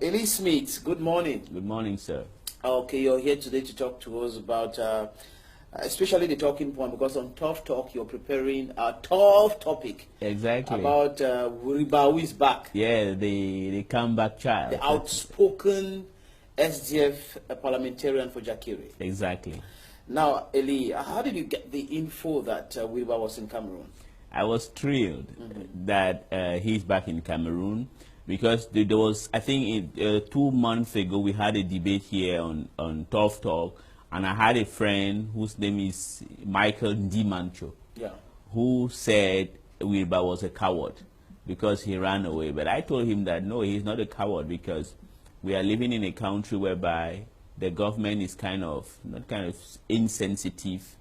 Eli Smith, good morning. Good morning, sir. Okay, you're here today to talk to us about, especially the talking point, because on Tough Talk, you're preparing a tough topic. Exactly. About Wiriba, who is back. Yeah, the comeback child. The outspoken SDF parliamentarian for Jakiri. Exactly. Now, Eli, how did you get the info that Wiriba was in Cameroon? I was thrilled that he's back in Cameroon, because there was, I think 2 months ago, we had a debate here on Tough Talk, and I had a friend whose name is Michael Ndimancho, who said Wiriba was a coward because he ran away. But I told him that no, he's not a coward, because we are living in a country whereby the government is not insensitive.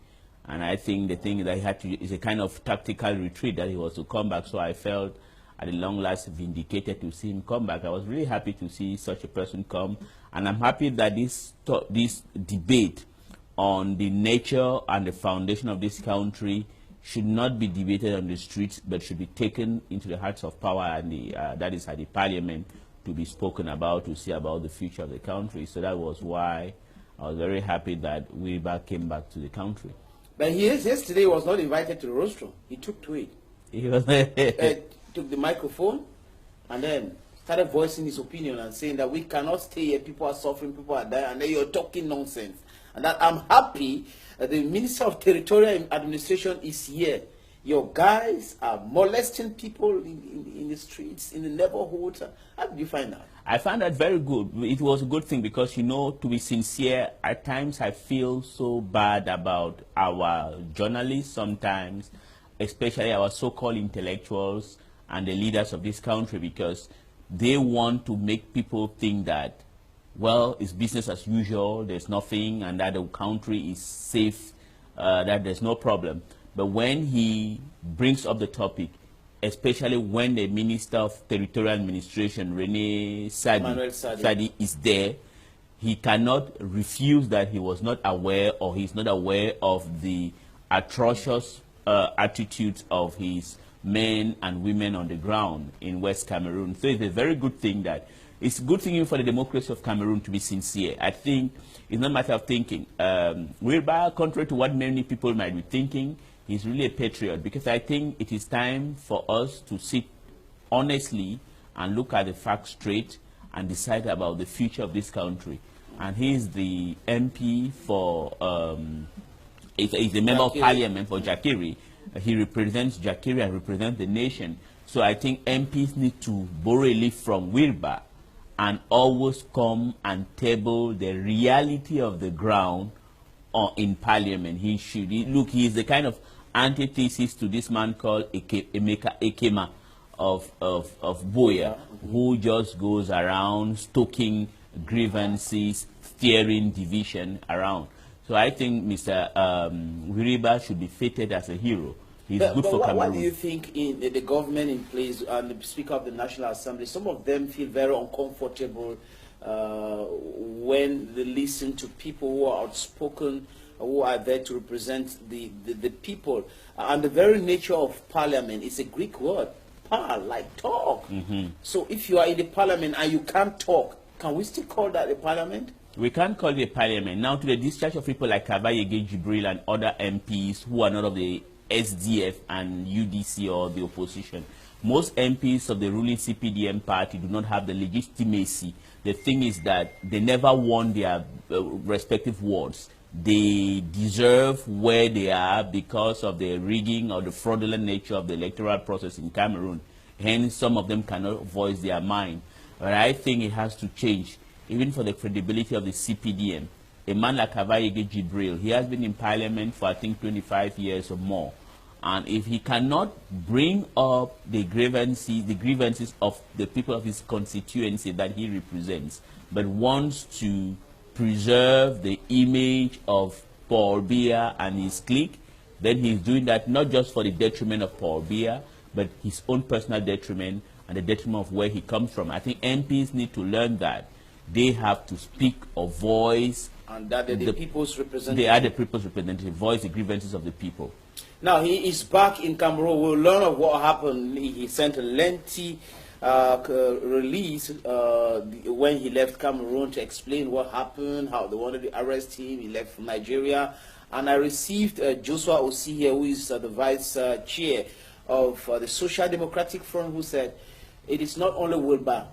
And I think the thing that he had to is a kind of tactical retreat, that he was to come back. So I felt at the long last vindicated to see him come back. I was really happy to see such a person come. And I'm happy that this debate on the nature and the foundation of this country should not be debated on the streets, but should be taken into the hearts of power, and that is at the parliament, to be spoken about, to see about the future of the country. So that was why I was very happy that Wiriba came back to the country. But yesterday was not invited to the rostrum. He took to it. He was took the microphone and then started voicing his opinion and saying that we cannot stay here. People are suffering, people are dying, and then you're talking nonsense. And that I'm happy that the Minister of Territorial Administration is here. Your guys are molesting people in the streets, in the neighborhoods. How did you find that? I found that very good. It was a good thing, because, you know, to be sincere, at times I feel so bad about our journalists sometimes, especially our so-called intellectuals and the leaders of this country, because they want to make people think that, well, it's business as usual, there's nothing, and that the country is safe, that there's no problem. But when he brings up the topic, especially when the Minister of Territorial Administration, Rene Sadi, is there, he cannot refuse that he was not aware, or he's not aware of the atrocious attitudes of his men and women on the ground in West Cameroon. So it's a very good thing that, it's a good thing even for the democracy of Cameroon to be sincere. I think it's not a matter of thinking. Wiriba, contrary to what many people might be thinking, he's really a patriot, because I think it is time for us to sit honestly and look at the facts straight and decide about the future of this country. And he's the MP for, he's a member of parliament for Jakiri. He represents Jakiri and represents the nation. So I think MPs need to borrow a leaf from Wiriba and always come and table the reality of the ground in parliament. He should, look, he is the kind of antithesis to this man called Emeka Ekema of Boya, who just goes around stoking grievances, steering division around. So I think Mr. Wiriba should be feted as a hero. He's good for Cameroon. What do you think in the government in place and the Speaker of the National Assembly? Some of them feel very uncomfortable when they listen to people who are outspoken, who are there to represent the people. And the very nature of parliament is a Greek word, par, like talk. So if you are in the parliament and you can't talk, can we still call that a parliament? We can't call it a parliament. Now, to the discharge of people like Kabayege Jibril and other MPs who are not of the SDF and UDC or the opposition, most MPs of the ruling CPDM party do not have the legitimacy. The thing is that they never won their respective wards. They deserve where they are because of the rigging or the fraudulent nature of the electoral process in Cameroon. Hence, some of them cannot voice their mind. But I think it has to change, even for the credibility of the CPDM. A man like Kabayege Jibril, he has been in parliament for, I think, 25 years or more. And if he cannot bring up the grievances of the people of his constituency that he represents, but wants to preserve the image of Paul Biya and his clique, then he's doing that not just for the detriment of Paul Biya, but his own personal detriment and the detriment of where he comes from. I think MPs need to learn that they have to speak or voice. And that they're the people's representative. They are the people's representative, voice the grievances of the people. Now he is back in Cameroon. We'll learn of what happened. He sent a lengthy released when he left Cameroon to explain what happened, how they wanted to arrest him. He left from Nigeria. And I received Joshua Osihie, who is the vice chair of the Social Democratic Front, who said it is not only Wilbur.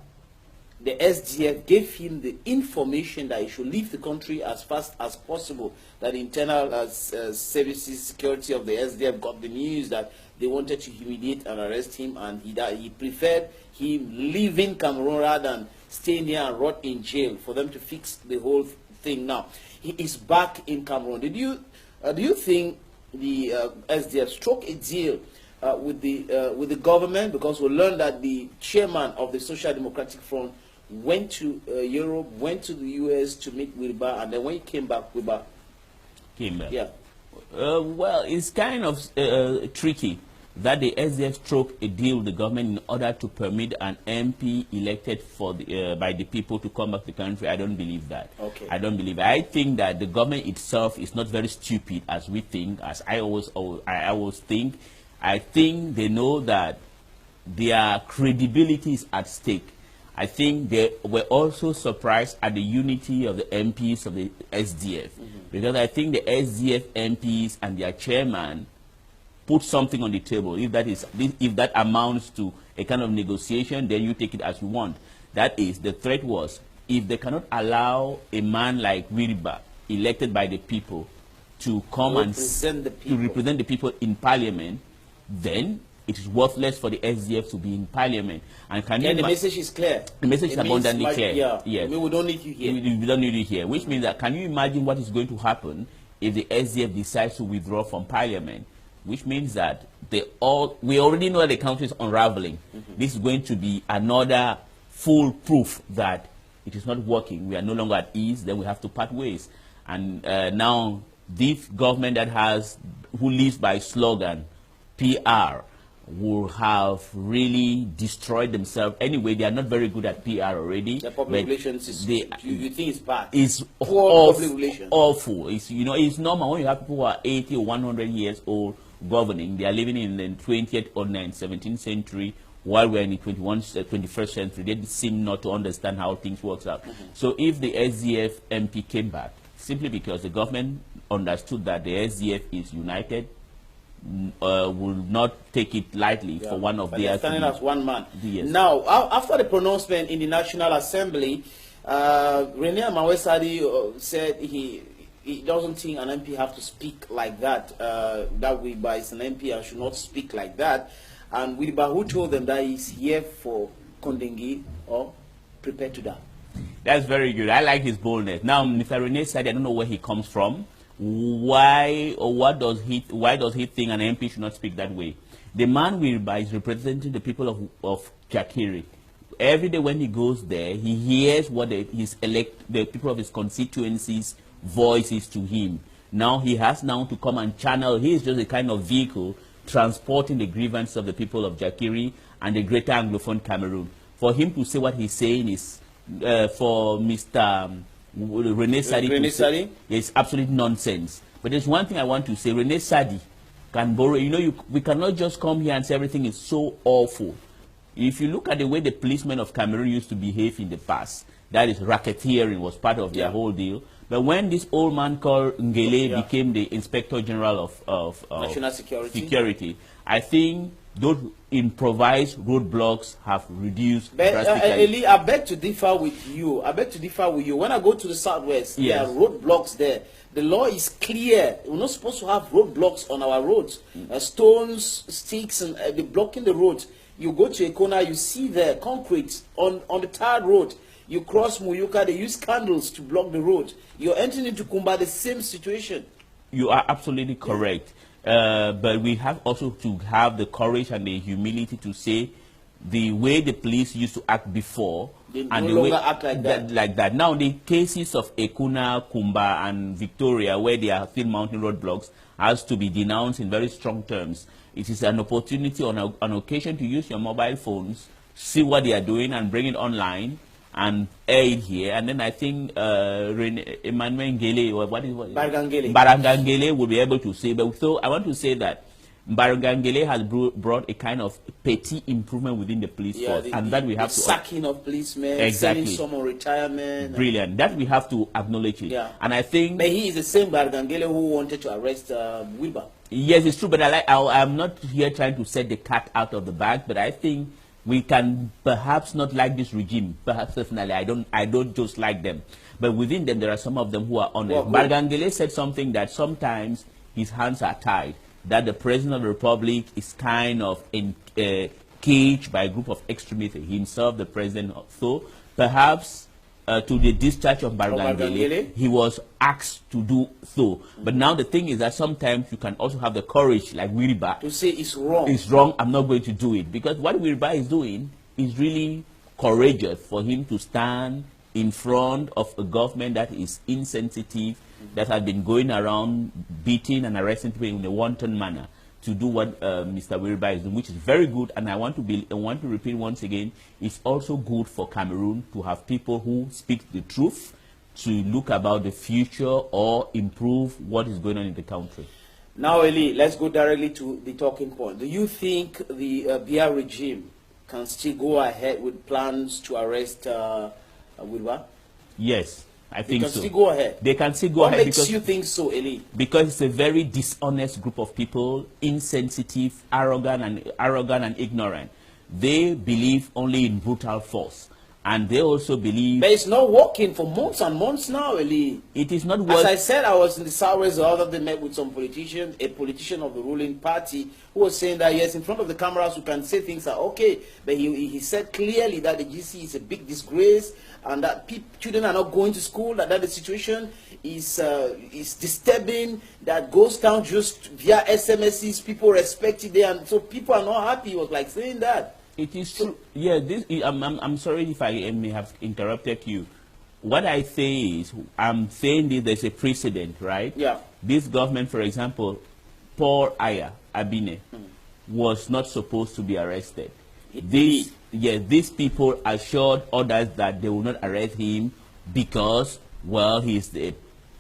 The SDF gave him the information that he should leave the country as fast as possible. That the internal services security of the SDF got the news that they wanted to humiliate and arrest him, and he preferred him leaving Cameroon rather than staying here and rot in jail for them to fix the whole thing. Now he is back in Cameroon. Do you think the SDF struck a deal with the government? Because we learned that the chairman of the Social Democratic Front went to Europe, went to the US to meet Wilbur, and then when he came back, Wilbur came back. Yeah. Well, it's kind of tricky that the SDF struck a deal with the government in order to permit an MP elected for by the people to come back to the country. I don't believe that. Okay. I don't believe it. I think that the government itself is not very stupid as we think, as I always think. I think they know that their credibility is at stake. I think they were also surprised at the unity of the MPs of the SDF, because I think the SDF MPs and their chairman put something on the table. If that amounts to a kind of negotiation, then you take it as you want. That is, the threat was, if they cannot allow a man like Wilbur, elected by the people, to come and represent the people in parliament, then it is worthless for the SDF to be in parliament. And the message is clear. The message is abundantly clear. Yeah. Yes. I mean, we don't need you here. We don't need you here. Which means that, can you imagine what is going to happen if the SDF decides to withdraw from parliament? Which means that we already know that the country is unraveling. This is going to be another full proof that it is not working. We are no longer at ease. Then we have to part ways. And now this government who lives by slogan, PR, will have really destroyed themselves. Anyway, they are not very good at PR already. The public relations, you think it's bad? It's awful. It's normal when you have people who are 80 or 100 years old governing. They are living in the 20th or 17th century, while we're in the 21st century. They seem not to understand how things work out. So if the SDF MP came back, simply because the government understood that the SDF is united, will not take it lightly for one of their... standing as one man. Yes. Now, after the pronouncement in the National Assembly, Rene Amawesadi said he doesn't think an MP have to speak like that. That Wilbur is an MP and should not speak like that. And Wilbur, who told them that he's here for Kondengi or prepared to die. That's very good. I like his boldness. Now, Mr. Rene said, I don't know where he comes from. Why does he think an MP should not speak that way? The man Wilbur is representing the people of Jakiri. Every day when he goes there, he hears what the people of his constituencies voices to him. Now he has to come and channel. He is just a kind of vehicle transporting the grievance of the people of Jakiri and the greater Anglophone Cameroon. For him to say what he's saying is, for Mr. Rene Sadi, it's absolute nonsense. But there's one thing I want to say. Rene Sadi can borrow. We cannot just come here and say everything is so awful. If you look at the way the policemen of Cameroon used to behave in the past, that is, racketeering was part of their whole deal. But when this old man called Ngele became the Inspector General of National Security, I think those improvised roadblocks have reduced drastically. Eli, I beg to differ with you. When I go to the Southwest, there are roadblocks there. The law is clear. We're not supposed to have roadblocks on our roads. Stones, sticks, and blocking the roads. You go to a corner, you see there concrete on the tarred road. You cross Muyuka, they use candles to block the road. You're entering into Kumba, the same situation. You are absolutely correct. But we have also to have the courage and the humility to say the way the police used to act before, they and no the way act like that. Now the cases of Ekuna, Kumba, and Victoria, where they are still mounting roadblocks, has to be denounced in very strong terms. It is an opportunity on an occasion to use your mobile phones, see what they are doing, and bring it online and air it here. And then I think Emmanuel Ngele, Barangangele will be able to say. But so I want to say that Barugangele has brought a kind of petty improvement within the police force, and that we have to sacking of policemen, exactly, sending some on retirement. Brilliant. That we have to acknowledge it. Yeah. And I think. But he is the same Barugangele who wanted to arrest Wilbur. Yes, it's true. But I'm not here trying to set the cat out of the bag. But I think we can perhaps not like this regime. Perhaps personally, I don't just like them. But within them, there are some of them who are honest. Barugangele said something that sometimes his hands are tied, that the President of the Republic is kind of caged by a group of extremists, himself, the President. So perhaps to the discharge of Barugangele, he was asked to do so. But now the thing is that sometimes you can also have the courage, like Wilbur, to say it's wrong. It's wrong, I'm not going to do it. Because what Wilbur is doing is really courageous for him to stand in front of a government that is insensitive, that has been going around beating and arresting people in a wanton manner, to do what Mr. Wilbur is doing, which is very good. And I want to repeat once again, it's also good for Cameroon to have people who speak the truth, to look about the future or improve what is going on in the country. Now, Eli, let's go directly to the talking point. Do you think the Biya regime can still go ahead with plans to arrest Wilbur? Yes, I think so. They can still go ahead. They can still go ahead. What makes you think so, Eli? Because it's a very dishonest group of people, insensitive, arrogant and ignorant. They believe only in brutal force. And they also believe... But it's not working for months and months now, Eli. It is not working. As I said, I was in the Southwest the other day, met with some politicians, a politician of the ruling party, who was saying that, yes, in front of the cameras, we can say things are okay. But he said clearly that the GC is a big disgrace, and that children are not going to school, that the situation is disturbing, that goes down just via SMSs, people respect it there, and so people are not happy. He was like saying that. It is true. Yeah, I'm sorry if I may have interrupted you. What I say is, I'm saying that there's a precedent, right? Yeah. This government, for example, Paul Aya Abine, was not supposed to be arrested. These people assured others that they will not arrest him because, well, he's a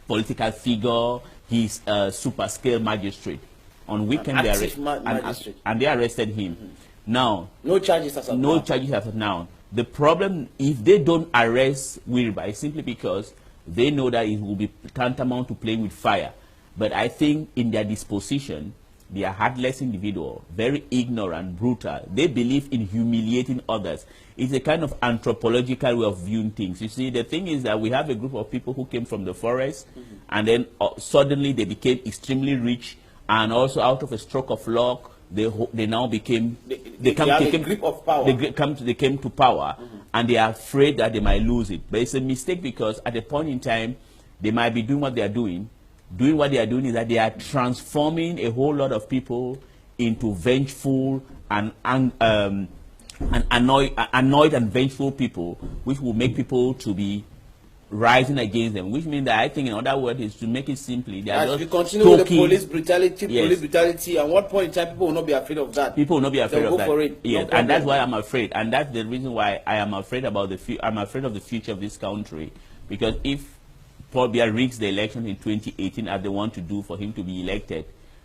political figure, he's a super scale magistrate. On weekend they arrested him. Now, no charges as of now. No charges as of now. The problem, if they don't arrest Wilbur, is simply because they know that it will be tantamount to playing with fire. But I think in their disposition, they are heartless individuals, very ignorant, brutal. They believe in humiliating others. It's a kind of anthropological way of viewing things. You see, the thing is that we have a group of people who came from the forest, and then suddenly they became extremely rich, and also out of a stroke of luck, they now became they came to power, and they are afraid that they might lose it. But it's a mistake, because at a point in time they might be doing what they are doing. What they are doing is that they are transforming a whole lot of people into vengeful and annoyed and vengeful people, which will make people to be rising against them, which means that I think, in other words, is to make it simply, they are just we continue with the police brutality, and what point in time people will not be afraid of that. People will not be afraid of that. For it. Yes, and that's why I'm afraid, and that's the reason why I am afraid about I'm afraid of the future of this country, because if Paul Biya rigs the election in 2018 as they want to do for him to be elected,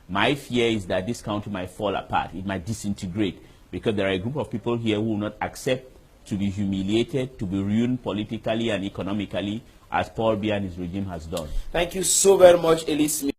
my fear is that this country might fall apart. It might disintegrate, because there are a group of people here who will not accept to be humiliated, to be ruined politically and economically, as Paul Biya and his regime has done. Thank you so very much, Eli Smith.